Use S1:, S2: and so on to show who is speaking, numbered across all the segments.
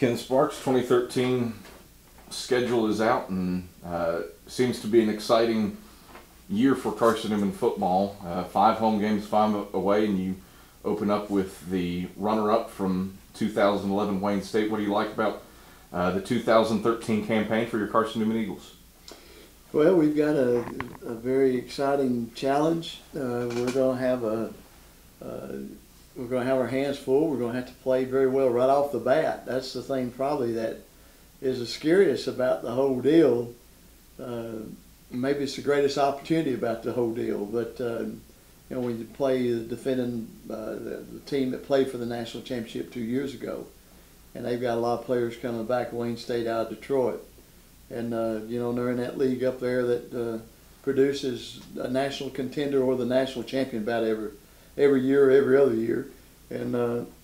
S1: Ken Sparks, 2013 schedule is out, and seems to be an exciting year for Carson-Newman football. 5 home games, 5 away, and you open up with the runner-up from 2011 Wayne State. What do you like about the 2013 campaign for your Carson-Newman Eagles?
S2: Well, we've got a very exciting challenge. We're going to have our hands full. We're going to have to play very well right off the bat. That's the thing probably that is the scariest about the whole deal. Maybe it's the greatest opportunity about the whole deal. But when you play the team that played for the national championship 2 years ago, and they've got a lot of players coming back, Wayne State out of Detroit. And, they're in that league up there that produces a national contender or the national champion about every year or every other year. And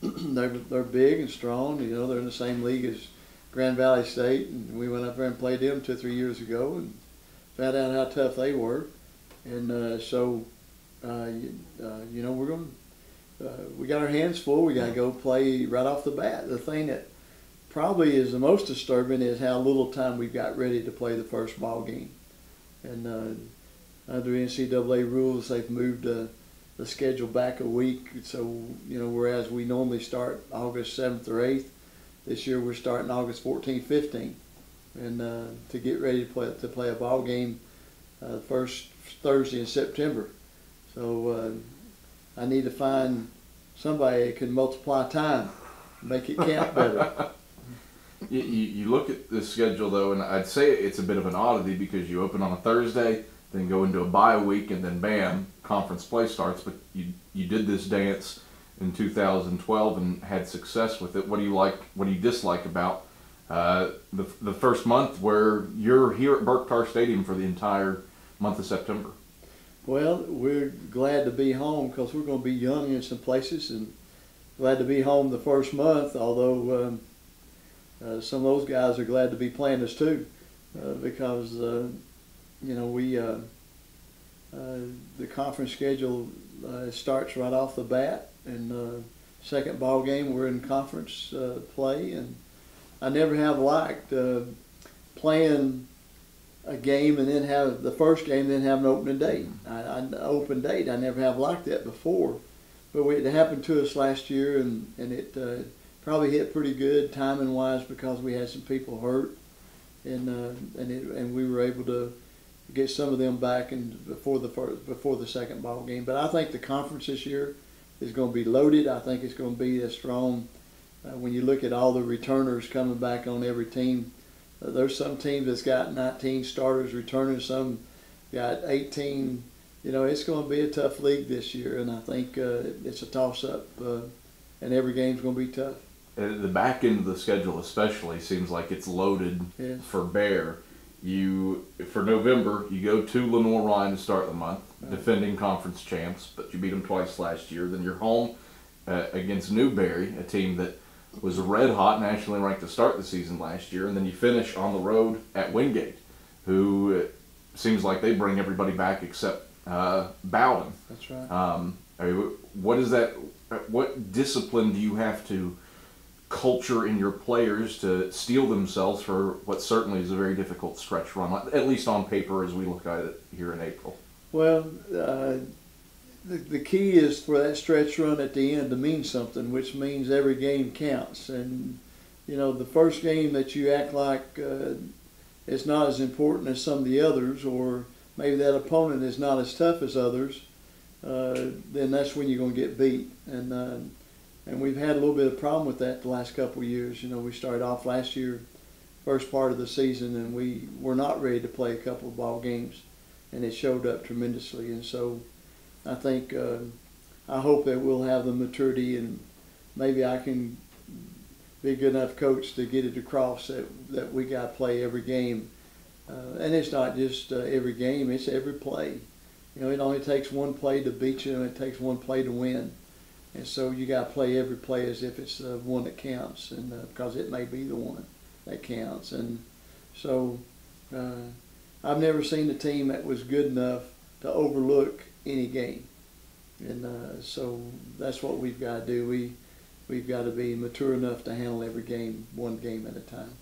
S2: they're big and strong. They're in the same league as Grand Valley State. And we went up there and played them 2 or 3 years ago and found out how tough they were. And we got our hands full. We got to go play right off the bat. The thing that probably is the most disturbing is how little time we've got ready to play the first ball game. And under NCAA rules, they've moved the schedule back a week. So, whereas we normally start August 7th or 8th, this year we're starting August 14th, 15th. And to get ready to play a ball game first Thursday in September. So I need to find somebody that can multiply time, make it count better.
S1: You look at the schedule, though, and I'd say it's a bit of an oddity because you open on a Thursday, then go into a bye week, and then bam, conference play starts. But you did this dance in 2012 and had success with it. What do you like? What do you dislike about the first month where you're here at Berktar Stadium for the entire month of September?
S2: Well, we're glad to be home because we're going to be young in some places, and glad to be home the first month, although some of those guys are glad to be playing us too, because the conference schedule starts right off the bat, and second ball game we're in conference play, and I never have liked playing a game and then have the first game, then have an opening date. Open date. I never have liked that before, but it happened to us last year, and it probably hit pretty good timing wise because we had some people hurt, and we were able to get some of them back before the second ball game. But I think the conference this year is going to be loaded. I think it's going to be as strong. When you look at all the returners coming back on every team, there's some teams that's got 19 starters returning, some got 18. It's going to be a tough league this year, and I think it's a toss-up, and every game's going to be tough.
S1: The back end of the schedule especially seems like it's loaded for Bear. For November, you go to Lenoir-Rhyne to start the month, defending conference champs, but you beat them twice last year. Then you're home against Newberry, a team that was red hot, nationally ranked to start the season last year, and then you finish on the road at Wingate, who seems like they bring everybody back except Bowden.
S2: That's right.
S1: What discipline do you have to culture in your players to steel themselves for what certainly is a very difficult stretch run, at least on paper as we look at it here in April?
S2: Well, the key is for that stretch run at the end to mean something, which means every game counts. And, the first game that you act like it's not as important as some of the others, or maybe that opponent is not as tough as others, then that's when you're going to get beat. And we've had a little bit of problem with that the last couple of years. We started off last year, first part of the season, and we were not ready to play a couple of ball games, and it showed up tremendously. And so I think, I hope that we'll have the maturity, and maybe I can be a good enough coach to get it across that we got to play every game. And it's not just every game, it's every play. It only takes one play to beat you, and it takes one play to win. And so you got to play every play as if it's the one that counts, and because it may be the one that counts. And so I've never seen a team that was good enough to overlook any game. And so that's what we've got to do. we've got to be mature enough to handle every game, one game at a time.